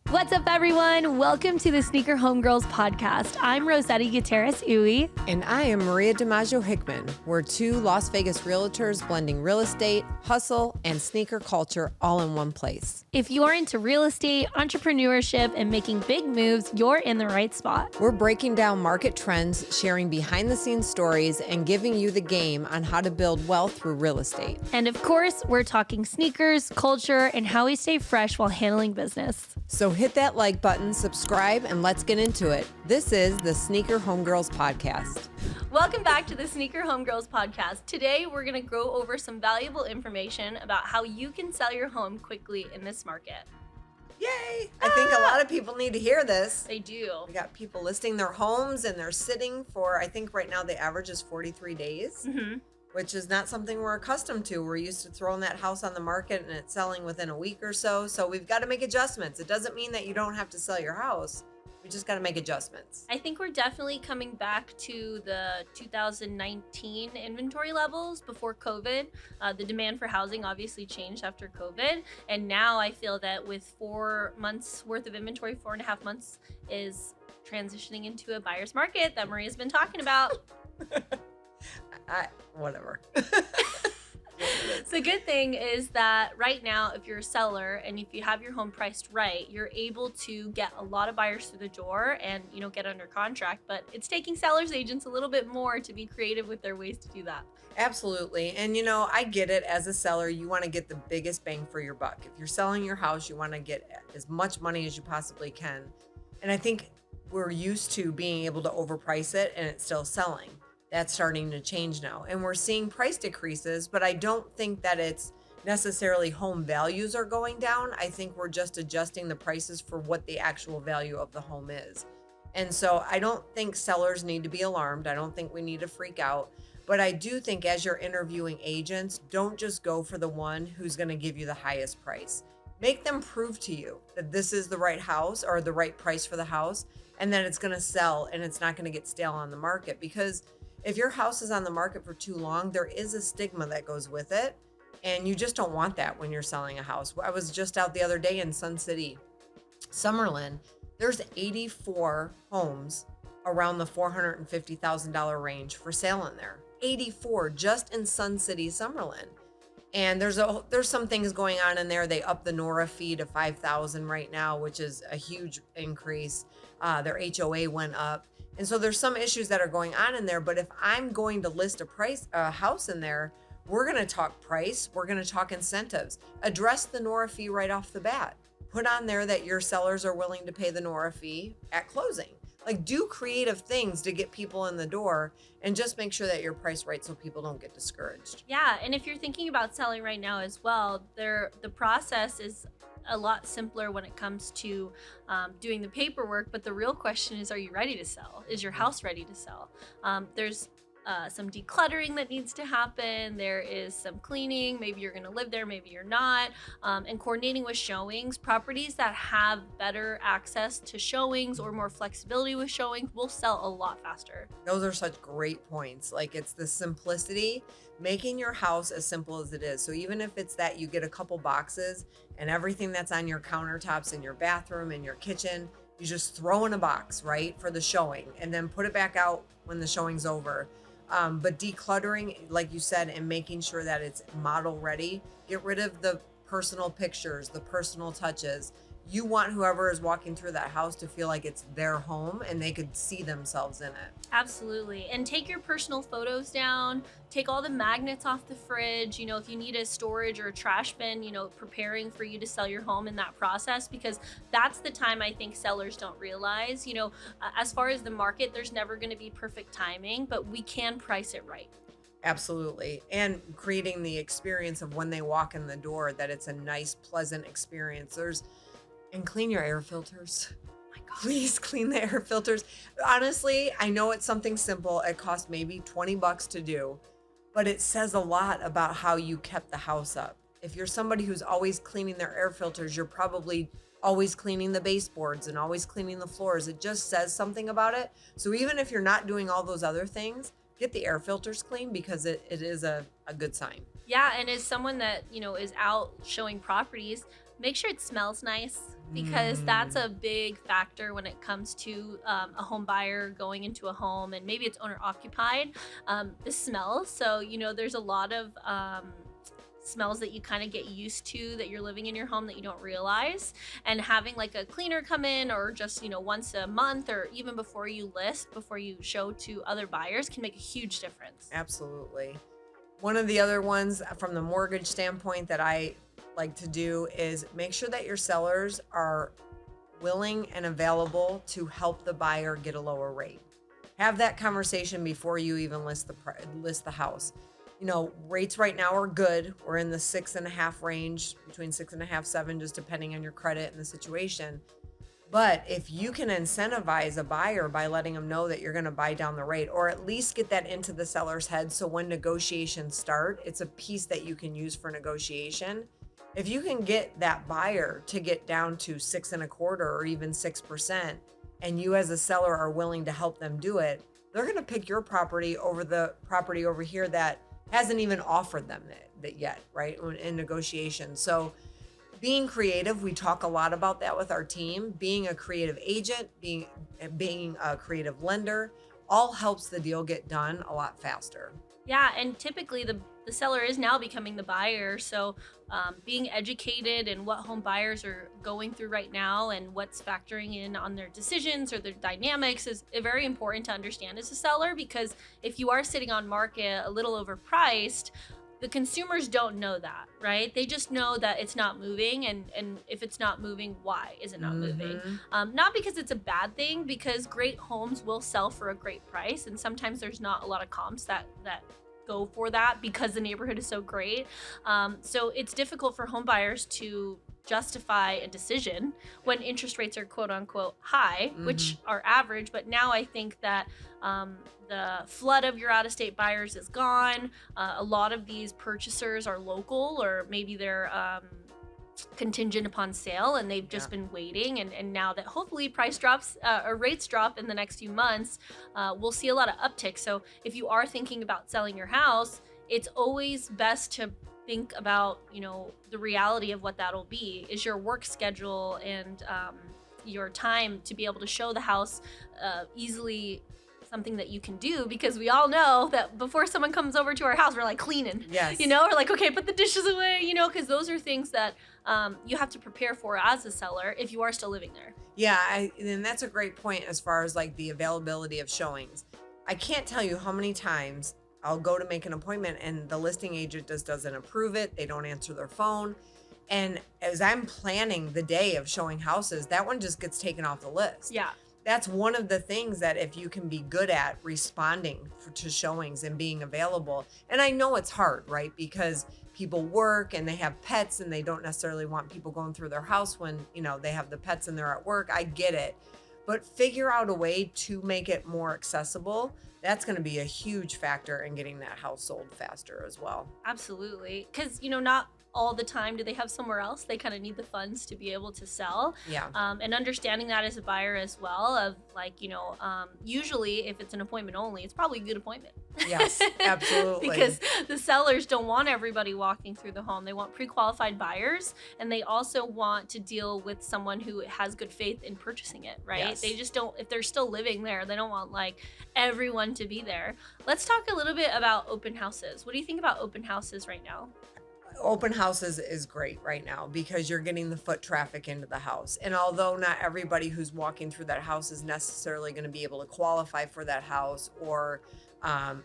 What's up, everyone? Welcome to the Sneaker Homegirls podcast. I'm Rossetti Gutierrez-Uy. And I am Maria DiMaggio Hickman. We're two Las Vegas realtors blending real estate, hustle, and sneaker culture all in one place. If you're into real estate, entrepreneurship, and making big moves, you're in the right spot. We're breaking down market trends, sharing behind-the-scenes stories, and giving you the game on how to build wealth through real estate. And of course, we're talking sneakers, culture, and how we stay fresh while handling business. So hit that like button, subscribe, and let's get into it. This is the Sneaker Homegirls podcast. Welcome back to the Sneaker Homegirls podcast. Today, we're going to go over some valuable information about how you can sell your home quickly in this market. Yay! I think a lot of people need to hear this. They do. We got people listing their homes and they're sitting for, I think right now the average is 43 days. Which is not something we're accustomed to. We're used to throwing that house on the market and it's selling within a week or so. So we've got to make adjustments. It doesn't mean that you don't have to sell your house. We just got to make adjustments. I think we're definitely coming back to the 2019 inventory levels before COVID. The demand for housing obviously changed after COVID. And now I feel that with 4 months worth of inventory, 4.5 months is transitioning into a buyer's market that Maria's been talking about. Whatever. So good thing is that right now, if you're a seller and if you have your home priced right, you're able to get a lot of buyers through the door and, get under contract. But it's taking sellers agents a little bit more to be creative with their ways to do that. Absolutely. And, I get it. As a seller, you want to get the biggest bang for your buck. If you're selling your house, you want to get as much money as you possibly can. And I think we're used to being able to overprice it and it's still selling. That's starting to change now. And we're seeing price decreases, but I don't think that it's necessarily home values are going down. I think we're just adjusting the prices for what the actual value of the home is. And so I don't think sellers need to be alarmed. I don't think we need to freak out. But I do think as you're interviewing agents, don't just go for the one who's going to give you the highest price. Make them prove to you that this is the right house or the right price for the house and that it's going to sell and it's not going to get stale on the market. Because if your house is on the market for too long, there is a stigma that goes with it. And you just don't want that when you're selling a house. I was just out the other day in Sun City, Summerlin. There's 84 homes around the $450,000 range for sale in there. 84 just in Sun City, Summerlin. And there's some things going on in there. They upped the NORA fee to $5,000 right now, which is a huge increase. Their HOA went up. And so there's some issues that are going on in there, but if I'm going to list a house in there, we're going to talk price, we're going to talk incentives, address the NORA fee right off the bat. Put on there that your sellers are willing to pay the NORA fee at closing. Like, do creative things to get people in the door and just make sure that you're priced right so people don't get discouraged. Yeah, and if you're thinking about selling right now as well, the process is a lot simpler when it comes to doing the paperwork, but the real question is, are you ready to sell? Is your house ready to sell? There's some decluttering that needs to happen. There is some cleaning. Maybe you're going to live there, maybe you're not. And coordinating with showings. Properties that have better access to showings or more flexibility with showings will sell a lot faster. Those are such great points. Like, it's the simplicity, making your house as simple as it is. So even if it's that you get a couple boxes and everything that's on your countertops in your bathroom and your kitchen, you just throw in a box, right, for the showing and then put it back out when the showing's over. But decluttering, like you said, and making sure that it's model ready. Get rid of the personal pictures, the personal touches. You want whoever is walking through that house to feel like it's their home and they could see themselves in it. Absolutely. And take your personal photos down. Take all the magnets off the fridge. If you need a storage or a trash bin, preparing for you to sell your home in that process, because that's the time I think sellers don't realize, as far as the market, there's never going to be perfect timing, but we can price it right. Absolutely. And creating the experience of when they walk in the door, that it's a nice, pleasant experience. And clean your air filters. Oh my God. Please clean the air filters. Honestly, I know it's something simple. It costs maybe $20 to do, but it says a lot about how you kept the house up. If you're somebody who's always cleaning their air filters, you're probably always cleaning the baseboards and always cleaning the floors. It just says something about it. So even if you're not doing all those other things, get the air filters clean, because it is a good sign. Yeah, and as someone that, is out showing properties, Make sure it smells nice, because that's a big factor when it comes to a home buyer going into a home, and maybe it's owner occupied. The smell. So, there's a lot of smells that you kind of get used to that you're living in your home that you don't realize, and having like a cleaner come in, or just once a month, or even before you list, before you show to other buyers, can make a huge difference. Absolutely. One of the other ones from the mortgage standpoint that I like to do is make sure that your sellers are willing and available to help the buyer get a lower rate. Have that conversation before you even list the house. Rates right now are good. We're in the 6.5 range, between 6.5, 7, just depending on your credit and the situation. But if you can incentivize a buyer by letting them know that you're going to buy down the rate, or at least get that into the seller's head, so when negotiations start, it's a piece that you can use for negotiation. If you can get that buyer to get down to 6.25 or even 6%, and you as a seller are willing to help them do it, they're going to pick your property over the property over here that hasn't even offered them that yet, right? In negotiation. So being creative, we talk a lot about that with our team. Being a creative agent, being a creative lender, all helps the deal get done a lot faster. Yeah, and typically the seller is now becoming the buyer. So being educated in what home buyers are going through right now and what's factoring in on their decisions or their dynamics is very important to understand as a seller, because if you are sitting on market a little overpriced, the consumers don't know that, right? They just know that it's not moving, and if it's not moving, why is it not moving? Not because it's a bad thing, because great homes will sell for a great price, and sometimes there's not a lot of comps that go for that because the neighborhood is so great. So it's difficult for home buyers to justify a decision when interest rates are quote unquote high, which are average. But now I think that the flood of your out-of-state buyers is gone. A lot of these purchasers are local, or maybe they're contingent upon sale, and they've just been waiting, and now that hopefully price drops or rates drop in the next few months, we'll see a lot of uptick. So if you are thinking about selling your house, it's always best to think about the reality of what that'll be. Is your work schedule and your time to be able to show the house easily something that you can do? Because we all know that before someone comes over to our house, we're like cleaning. Yes. We're like, okay, put the dishes away, because those are things that you have to prepare for as a seller if you are still living there. Yeah, and that's a great point as far as like the availability of showings. I can't tell you how many times I'll go to make an appointment and the listing agent just doesn't approve it. They don't answer their phone. And as I'm planning the day of showing houses, that one just gets taken off the list. Yeah. That's one of the things that if you can be good at responding to showings and being available. And I know it's hard, right? Because people work and they have pets and they don't necessarily want people going through their house when, they have the pets and they're at work. I get it. But figure out a way to make it more accessible. That's going to be a huge factor in getting that house sold faster as well. Absolutely. Because, not all the time do they have somewhere else. They kind of need the funds to be able to sell. Yeah. And understanding that as a buyer as well, of like, usually if it's an appointment only, it's probably a good appointment. Yes, absolutely. Because the sellers don't want everybody walking through the home. They want pre-qualified buyers, and they also want to deal with someone who has good faith in purchasing it, right? Yes. They just don't, if they're still living there, they don't want like everyone to be there. Let's talk a little bit about open houses. What do you think about open houses right now? Open houses is great right now because you're getting the foot traffic into the house. And although not everybody who's walking through that house is necessarily going to be able to qualify for that house, or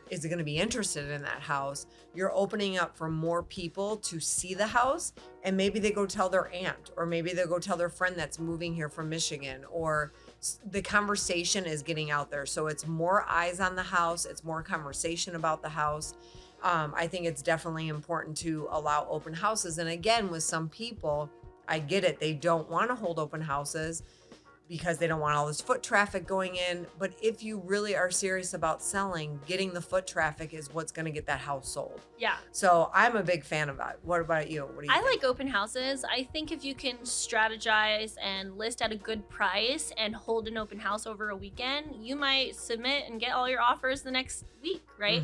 is going to be interested in that house, you're opening up for more people to see the house, and maybe they go tell their aunt, or maybe they go tell their friend that's moving here from Michigan, or the conversation is getting out there. So it's more eyes on the house. It's more conversation about the house. I think it's definitely important to allow open houses. And again, with some people, I get it. They don't want to hold open houses because they don't want all this foot traffic going in. But if you really are serious about selling, getting the foot traffic is what's going to get that house sold. Yeah. So I'm a big fan of that. What about you? What do you I think? like open houses. I think if you can strategize and list at a good price and hold an open house over a weekend, you might submit and get all your offers the next week, right?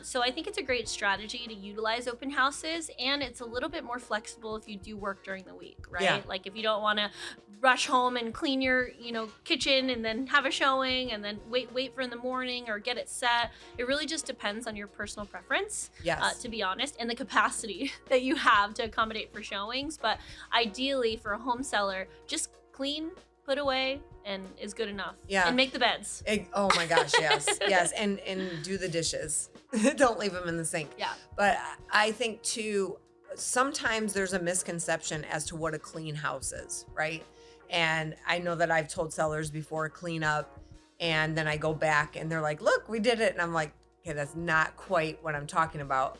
So I think it's a great strategy to utilize open houses, and it's a little bit more flexible if you do work during the week, right? Yeah. Like if you don't want to rush home and clean your, kitchen and then have a showing and then wait for in the morning or get it set. It really just depends on your personal preference, Yes. to be honest, and the capacity that you have to accommodate for showings. But ideally for a home seller, just clean, put away, and is good enough. Yeah. And make the beds. Oh my gosh, yes. Yes. And do the dishes. Don't leave them in the sink. Yeah. But I think too, sometimes there's a misconception as to what a clean house is, right? And I know that I've told sellers before, clean up, and then I go back and they're like, look, we did it. And I'm like, okay, that's not quite what I'm talking about.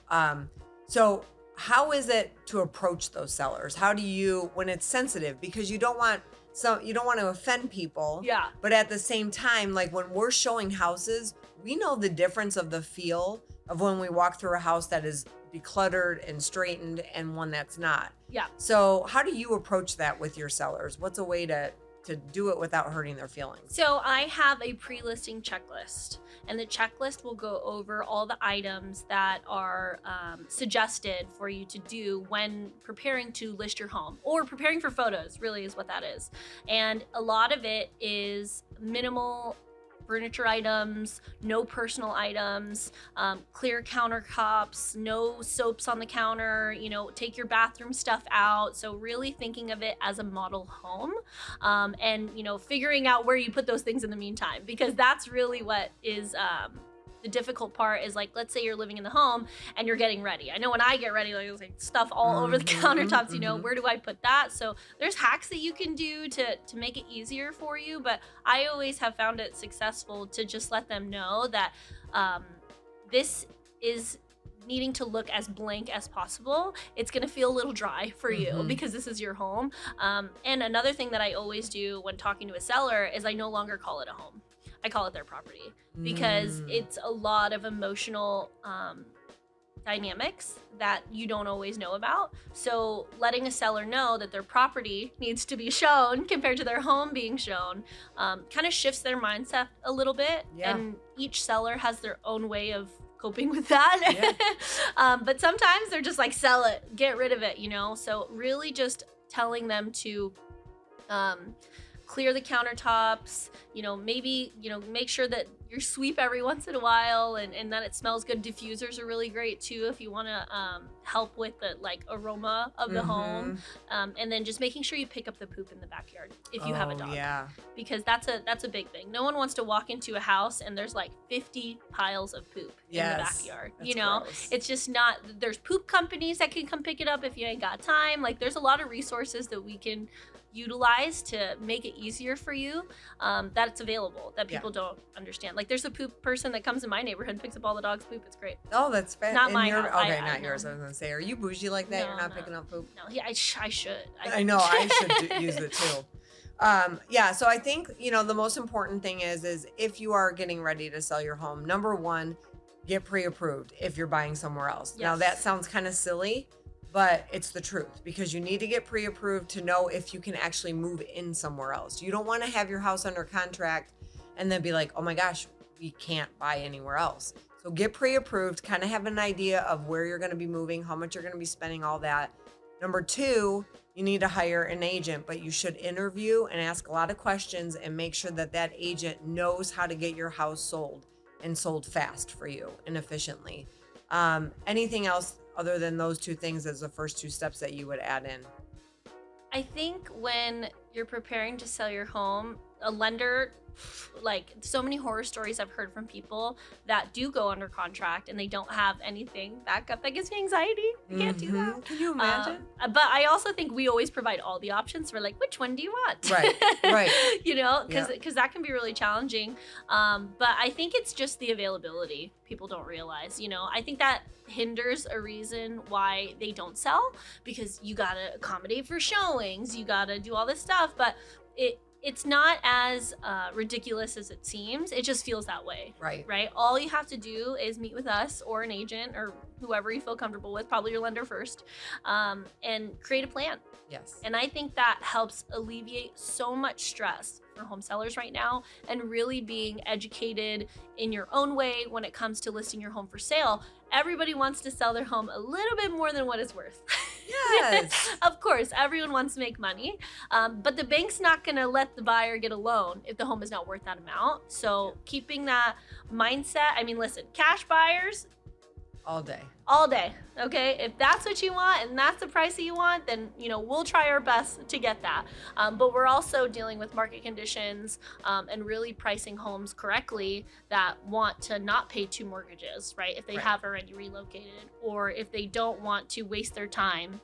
So how is it to approach those sellers? How do you, when it's sensitive, because you don't want to offend people. Yeah. But at the same time, like when we're showing houses, we know the difference of the feel of when we walk through a house that is decluttered and straightened and one that's not. Yeah. So how do you approach that with your sellers? What's a way to do it without hurting their feelings? So I have a pre-listing checklist, and the checklist will go over all the items that are suggested for you to do when preparing to list your home or preparing for photos, really is what that is. And a lot of it is minimal furniture items, no personal items, clear countertops, no soaps on the counter, take your bathroom stuff out. So really thinking of it as a model home, and, figuring out where you put those things in the meantime, because that's really what is, the difficult part is, like, let's say you're living in the home and you're getting ready. I know when I get ready, like stuff all over the countertops, where do I put that? So there's hacks that you can do to make it easier for you. But I always have found it successful to just let them know that this is needing to look as blank as possible. It's going to feel a little dry for you because this is your home. And another thing that I always do when talking to a seller is I no longer call it a home. I call it their property, because it's a lot of emotional dynamics that you don't always know about. So letting a seller know that their property needs to be shown compared to their home being shown kind of shifts their mindset a little bit. Yeah. And each seller has their own way of coping with that. Yeah. But sometimes they're just like, sell it, get rid of it, So really just telling them to clear the countertops, maybe, make sure that you sweep every once in a while and that it smells good. Diffusers are really great too if you want to help with the aroma of the home. And then just making sure you pick up the poop in the backyard if you have a dog. Yeah. Because that's a big thing. No one wants to walk into a house and there's like 50 piles of poop in the backyard. That's gross. It's just not, there's poop companies that can come pick it up if you ain't got time. Like there's a lot of resources that we can utilize to make it easier for you, that it's available, that people don't understand. Like there's a poop person that comes in my neighborhood and picks up all the dog's poop. It's great. Oh, that's fantastic. Not my house. Okay, I not yours. I was gonna say, are you bougie like that? You're not picking up poop? No, I should. I know I should use it too. So I think the most important thing is if you are getting ready to sell your home, number one, get pre-approved if you're buying somewhere else. Yes. Now that sounds kind of silly, but it's the truth, because you need to get pre-approved to know if you can actually move in somewhere else. You don't want to have your house under contract and then be like, oh my gosh, we can't buy anywhere else. So get pre-approved, kind of have an idea of where you're going to be moving, how much you're going to be spending, all that. Number two, you need to hire an agent, but you should interview and ask a lot of questions and make sure that agent knows how to get your house sold and sold fast for you and efficiently. Anything else other than those two things as the first two steps that you would add in? I think when you're preparing to sell your home, a lender, like so many horror stories I've heard from people that do go under contract and they don't have anything back up. That gives me anxiety. I can't do that. Can you imagine? But I also think we always provide all the options for like, which one do you want? Right. Because that can be really challenging. But I think it's just the availability people don't realize. I think that hinders a reason why they don't sell, because you gotta accommodate for showings, you gotta do all this stuff, but it's not as ridiculous as it seems. It just feels that way. Right. All you have to do is meet with us or an agent or whoever you feel comfortable with, probably your lender first, and create a plan. Yes. And I think that helps alleviate so much stress for home sellers right now, and really being educated in your own way when it comes to listing your home for sale. Everybody wants to sell their home a little bit more than what it's worth. Yes. Of course, everyone wants to make money, but the bank's not going to let the buyer get a loan if the home is not worth that amount. So keeping that mindset, I mean, listen, cash buyers, All day. all day. Okay, if that's what you want and that's the price that you want, then we'll try our best to get that. But we're also dealing with market conditions and really pricing homes correctly that want to not pay 2 mortgages, right? If they Right. have already relocated, or if they don't want to waste their time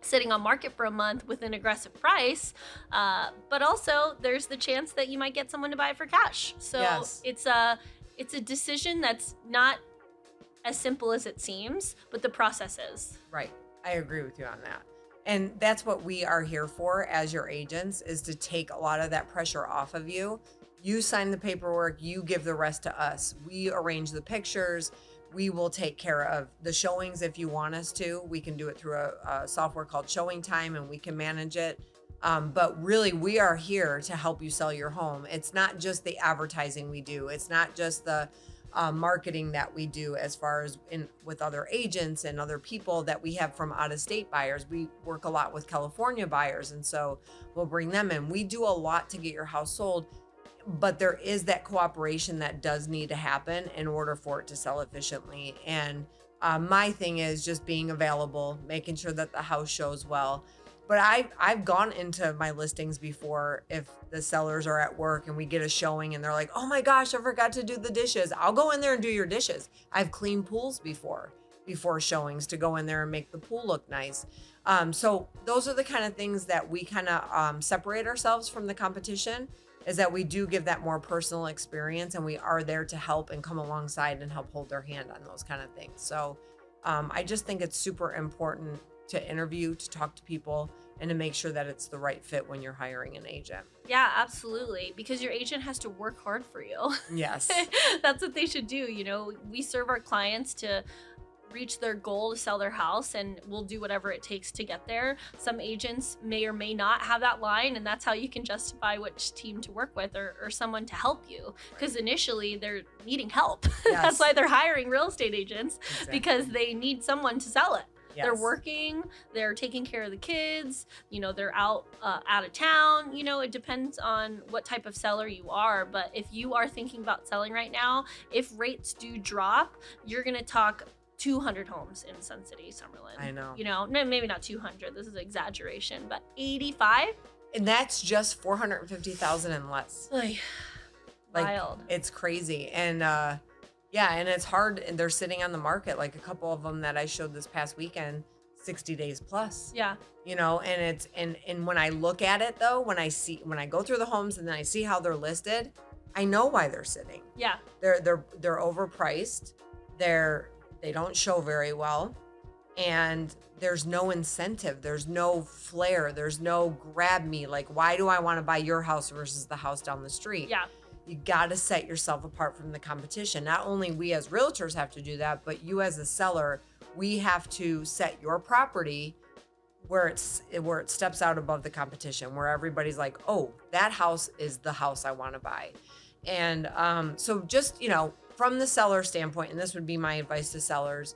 sitting on market for a month with an aggressive price. But also there's the chance that you might get someone to buy it for cash. So Yes. it's a decision that's not as simple as it seems, but the process is. Right. I agree with you on that. And that's what we are here for as your agents, is to take a lot of that pressure off of you. You sign the paperwork, you give the rest to us. We arrange the pictures. We will take care of the showings if you want us to. We can do it through a software called Showing Time, and we can manage it. But really, we are here to help you sell your home. It's not just the advertising we do. It's not just the marketing that we do as far as with other agents and other people that we have from out of state buyers. We work a lot with California buyers, and so we'll bring them in. We do a lot to get your house sold, but there is that cooperation that does need to happen in order for it to sell efficiently. And my thing is just being available, making sure that the house shows well. But I've gone into my listings before if the sellers are at work and we get a showing and they're like, oh my gosh, I forgot to do the dishes. I'll go in there and do your dishes. I've cleaned pools before showings to go in there and make the pool look nice. So those are the kind of things that we kind of separate ourselves from the competition, is that we do give that more personal experience, and we are there to help and come alongside and help hold their hand on those kind of things. So I just think it's super important to interview, to talk to people, and to make sure that it's the right fit when you're hiring an agent. Yeah, absolutely. Because your agent has to work hard for you. Yes. That's what they should do. We serve our clients to reach their goal to sell their house, and we'll do whatever it takes to get there. Some agents may or may not have that line, and that's how you can justify which team to work with, or someone to help you. Because initially they're needing help. Yes. That's why they're hiring real estate agents, Exactly. because they need someone to sell it. Yes. They're working, they're taking care of the kids, they're out of town. It depends on what type of seller you are. But if you are thinking about selling right now, if rates do drop, you're going to talk 200 homes in Sun City, Summerlin. I know. No, maybe not 200. This is an exaggeration, but 85? And that's just 450,000 and less. Like, wild. It's crazy. And yeah, and it's hard. And they're sitting on the market, like a couple of them that I showed this past weekend, 60 days plus. Yeah. And it's and when I look at it though, when I go through the homes and then I see how they're listed, I know why they're sitting. Yeah. They're overpriced. They don't show very well. And there's no incentive. There's no flair. There's no grab me. Like, why do I want to buy your house versus the house down the street? Yeah. You got to set yourself apart from the competition. Not only we as realtors have to do that, but you as a seller, we have to set your property where it steps out above the competition, where everybody's like, oh, that house is the house I want to buy. And so just, from the seller standpoint, and this would be my advice to sellers,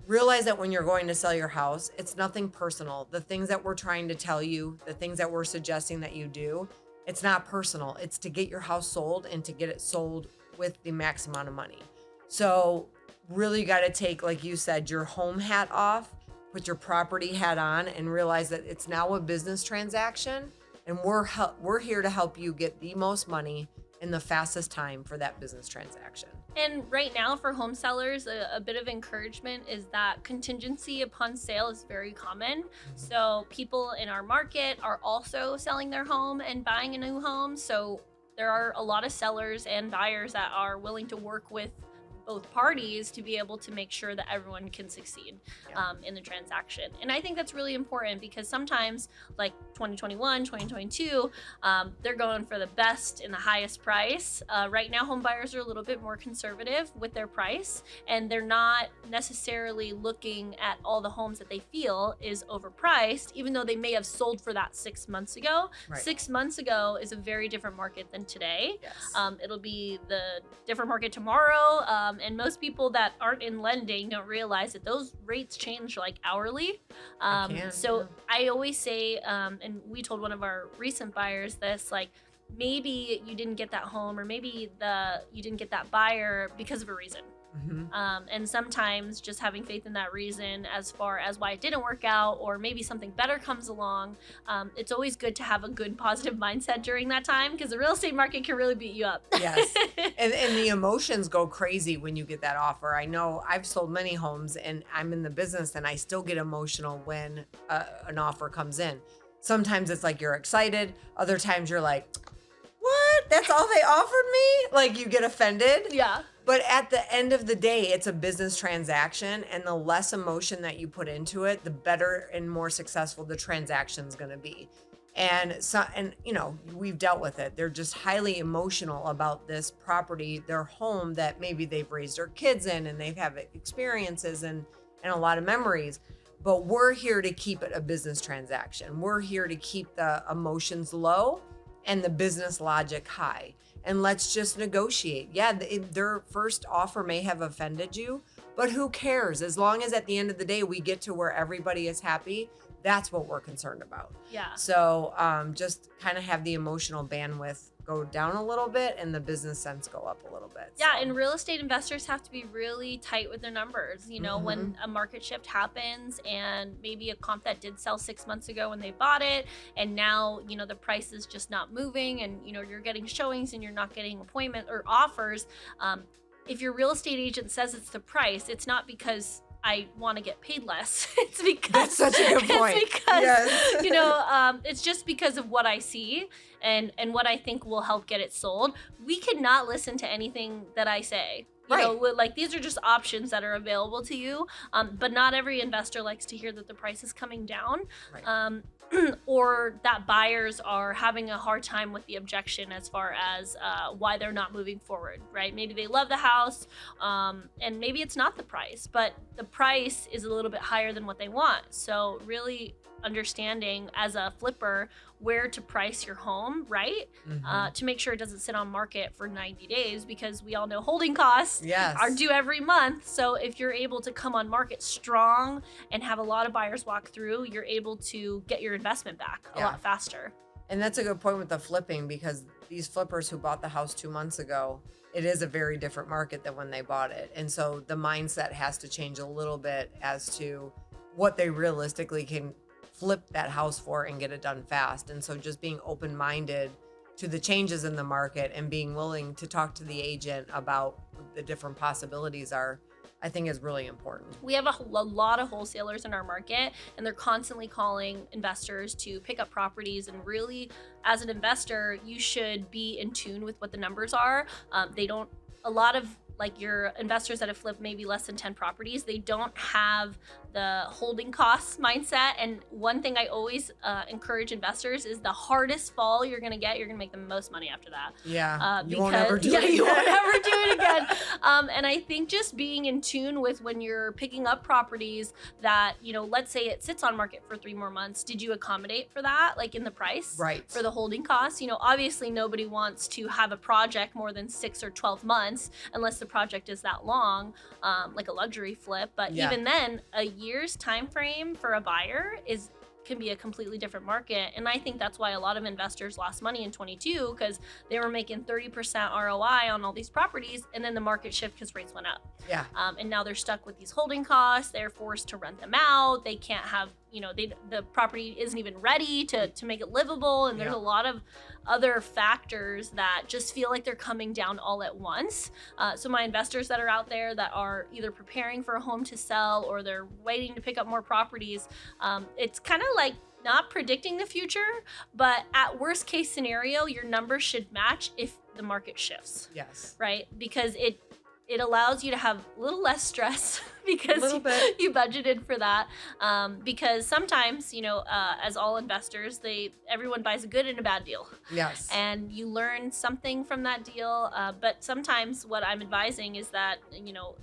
realize that when you're going to sell your house, it's nothing personal. The things that we're trying to tell you, the things that we're suggesting that you do, it's not personal. It's to get your house sold and to get it sold with the max amount of money. So really got to take, like you said, your home hat off, put your property hat on, and realize that it's now a business transaction, and we're here to help you get the most money in the fastest time for that business transaction. And right now for home sellers, a bit of encouragement is that contingency upon sale is very common. So people in our market are also selling their home and buying a new home. So there are a lot of sellers and buyers that are willing to work with both parties to be able to make sure that everyone can succeed in the transaction. And I think that's really important because sometimes, like 2021, 2022, they're going for the best and the highest price. Right now, home buyers are a little bit more conservative with their price, and they're not necessarily looking at all the homes that they feel is overpriced, even though they may have sold for that 6 months ago. Right. 6 months ago is a very different market than today. Yes. It'll be the different market tomorrow. And most people that aren't in lending don't realize that those rates change like hourly. I always say, and we told one of our recent buyers this, like, maybe you didn't get that home, or maybe you didn't get that buyer because of a reason. And sometimes just having faith in that reason as far as why it didn't work out, or maybe something better comes along, it's always good to have a good positive mindset during that time, because the real estate market can really beat you up. Yes. And the emotions go crazy when you get that offer. I know I've sold many homes, and I'm in the business, and I still get emotional when an offer comes in. Sometimes it's like you're excited. Other times you're like, what? That's all they offered me? Like, you get offended. Yeah. But at the end of the day, it's a business transaction, and the less emotion that you put into it, the better and more successful the transaction's going to be. And you know, we've dealt with it. They're just highly emotional about this property, their home that maybe they've raised their kids in, and they've had experiences and a lot of memories. But we're here to keep it a business transaction. We're here to keep the emotions low and the business logic high. And let's just negotiate. Yeah, their first offer may have offended you, but who cares? As long as at the end of the day, we get to where everybody is happy, that's what we're concerned about. Yeah. So just kind of have the emotional bandwidth go down a little bit and the business sense go up a little bit. Yeah, and real estate investors have to be really tight with their numbers. You know, when a market shift happens and maybe a comp that did sell 6 months ago when they bought it, and now, you know, the price is just not moving, and, you know, you're getting showings and you're not getting appointment or offers. If your real estate agent says it's the price, it's not because I want to get paid less. It's because that's such a good point. It's because, you know, it's just because of what I see and what I think will help get it sold. We cannot listen to anything that I say. You know, like, these are just options that are available to you. But not every investor likes to hear that the price is coming down. Right. Or that buyers are having a hard time with the objection as far as why they're not moving forward, right? Maybe they love the house, and maybe it's not the price, but the price is a little bit higher than what they want. So really understanding as a flipper where to price your home, right? To make sure it doesn't sit on market for 90 days, because we all know holding costs are due every month. So if you're able to come on market strong and have a lot of buyers walk through, you're able to get your investment back a lot faster. And that's a good point with the flipping, because these flippers who bought the house 2 months ago, it is a very different market than when they bought it. And so the mindset has to change a little bit as to what they realistically can flip that house for and get it done fast. And so just being open-minded to the changes in the market and being willing to talk to the agent about the different possibilities I think is really important. We have a lot of wholesalers in our market, and they're constantly calling investors to pick up properties. And really, as an investor, you should be in tune with what the numbers are. A lot of, like, your investors that have flipped maybe less than 10 properties, they don't have the holding costs mindset. And one thing I always encourage investors is the hardest fall you're going to get, you're going to make the most money after that. Yeah. You won't ever do it again. You won't ever do it again. And I think just being in tune with when you're picking up properties that, you know, let's say it sits on market for 3 more months. Did you accommodate for that, like in the price? Right. For the holding costs? You know, obviously nobody wants to have a project more than 6 or 12 months unless the project is that long, like a luxury flip. But even then, a year's time frame for a buyer can be a completely different market. And I think that's why a lot of investors lost money in 22, because they were making 30% ROI on all these properties, and then the market shift because rates went up. Yeah. And now they're stuck with these holding costs. They're forced to rent them out. They can't have, you know, the property isn't even ready to make it livable. And there's a lot of other factors that just feel like they're coming down all at once. So my investors that are out there that are either preparing for a home to sell or they're waiting to pick up more properties, it's kind of like not predicting the future, but at worst case scenario, your numbers should match if the market shifts. Yes. Right? Because it allows you to have a little less stress A because little bit. you budgeted for that. Because sometimes, as all investors, everyone buys a good and a bad deal, Yes. and you learn something from that deal. But sometimes what I'm advising is that,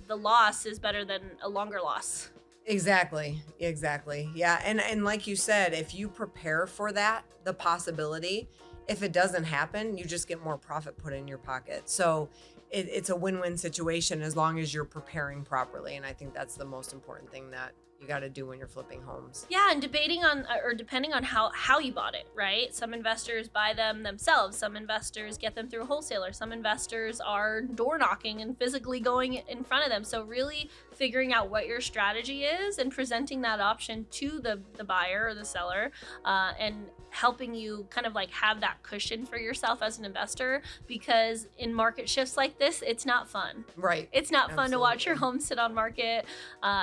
the loss is better than a longer loss. Exactly. Exactly. Yeah. And like you said, if you prepare for that, the possibility, if it doesn't happen, you just get more profit put in your pocket. So it's a win-win situation as long as you're preparing properly. And I think that's the most important thing that you got to do when you're flipping homes. Yeah, and debating on or depending on how you bought it, right? Some investors buy them themselves. Some investors get them through a wholesaler. Some investors are door knocking and physically going in front of them. So really figuring out what your strategy is and presenting that option to the buyer or the seller, and helping you kind of like have that cushion for yourself as an investor, because in market shifts like this, it's not fun. Right. It's not fun to watch your Absolutely. home sit on market.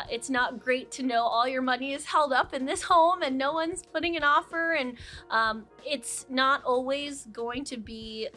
It's not great to know all your money is held up in this home and no one's putting an offer. And it's not always going to be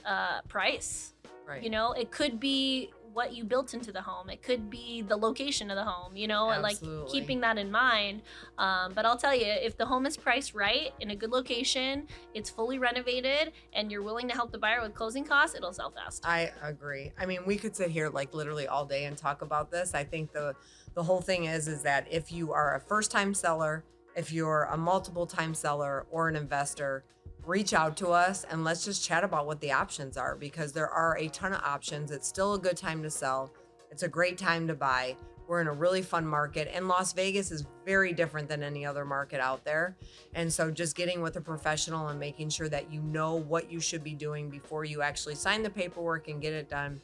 price. Right. It could be what you built into the home. It could be the location of the home, and like Absolutely. keeping that in mind. But I'll tell you, if the home is priced right in a good location, it's fully renovated, and you're willing to help the buyer with closing costs, it'll sell fast. I agree. I mean, we could sit here like literally all day and talk about this. I think the whole thing is that if you are a first-time seller, if you're a multiple-time seller or an investor, reach out to us and let's just chat about what the options are, because there are a ton of options. It's still a good time to sell. It's a great time to buy. We're in a really fun market, and Las Vegas is very different than any other market out there. And so just getting with a professional and making sure that you know what you should be doing before you actually sign the paperwork and get it done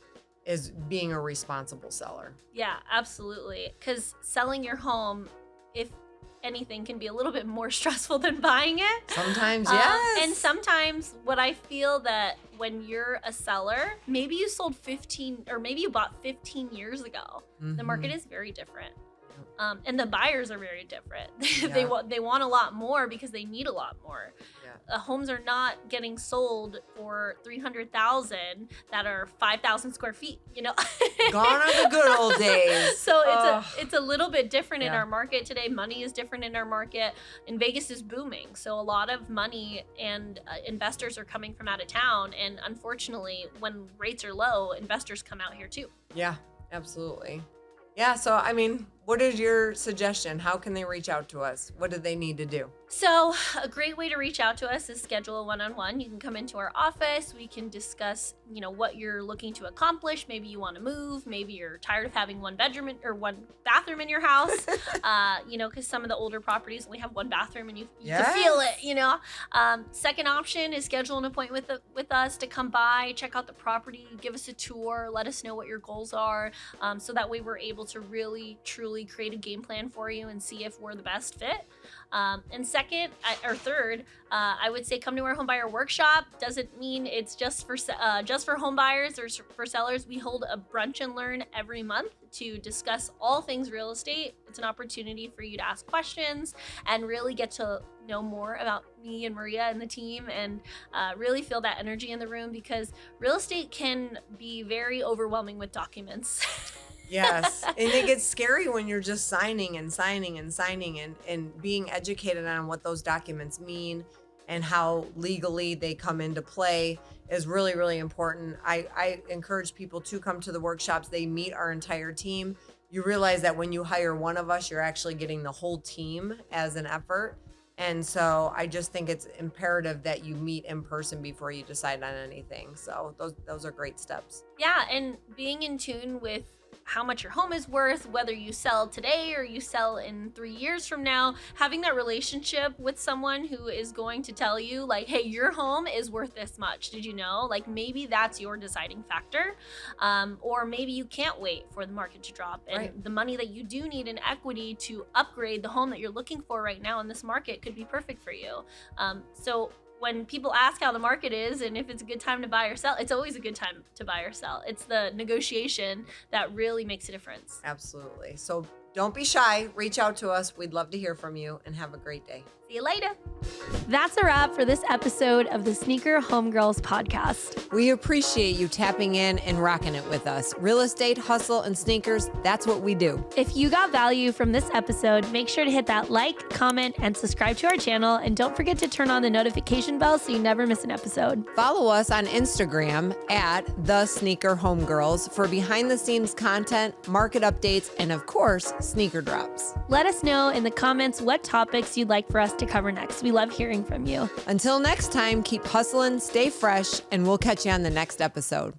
is being a responsible seller. Yeah, absolutely. Because selling your home, if anything, can be a little bit more stressful than buying it. Sometimes, yes. And sometimes what I feel that when you're a seller, maybe you sold 15 or maybe you bought 15 years ago. The market is very different. And the buyers are very different. They Yeah. want a lot more because they need a lot more. Yeah. Homes are not getting sold for 300,000 that are 5,000 square feet. Gone are the good old days. So Ugh. it's a little bit different in Yeah. our market today. Money is different in our market, and Vegas is booming. So a lot of money and investors are coming from out of town. And unfortunately, when rates are low, investors come out here too. Yeah, absolutely. Yeah. So, I mean, what is your suggestion? How can they reach out to us? What do they need to do? So a great way to reach out to us is schedule a one-on-one. You can come into our office. We can discuss, what you're looking to accomplish. Maybe you want to move. Maybe you're tired of having one bedroom or one bathroom in your house. Because some of the older properties only have one bathroom, and you can feel it. Second option is schedule an appointment with us to come by, check out the property, give us a tour, let us know what your goals are, so that way we're able to really, truly create a game plan for you and see if we're the best fit. And third, I would say come to our homebuyer workshop. Doesn't mean it's just for home buyers or for sellers. We hold a brunch and learn every month to discuss all things real estate. It's an opportunity for you to ask questions and really get to know more about me and Maria and the team, and really feel that energy in the room, because real estate can be very overwhelming with documents. Yes. And it gets scary when you're just signing and signing and signing, and being educated on what those documents mean and how legally they come into play is really, really important. I encourage people to come to the workshops. They meet our entire team. You realize that when you hire one of us, you're actually getting the whole team as an effort. And so I just think it's imperative that you meet in person before you decide on anything. So those are great steps. Yeah, and being in tune with how much your home is worth, whether you sell today or you sell in 3 years from now, having that relationship with someone who is going to tell you, like, hey, your home is worth this much. Did you know? Like, maybe that's your deciding factor. Or maybe you can't wait for the market to drop. And Right. the money that you do need in equity to upgrade the home that you're looking for right now in this market could be perfect for you. So when people ask how the market is and if it's a good time to buy or sell, it's always a good time to buy or sell. It's the negotiation that really makes a difference. Absolutely. So don't be shy. Reach out to us. We'd love to hear from you, and have a great day. See you later. That's a wrap for this episode of the Sneaker Homegirls podcast. We appreciate you tapping in and rocking it with us. Real estate, hustle, and sneakers, that's what we do. If you got value from this episode, make sure to hit that like, comment, and subscribe to our channel. And don't forget to turn on the notification bell so you never miss an episode. Follow us on Instagram at The Sneaker Homegirls for behind-the-scenes content, market updates, and of course, sneaker drops. Let us know in the comments what topics you'd like for us to cover next. We love hearing from you. Until next time, keep hustling, stay fresh, and we'll catch you on the next episode.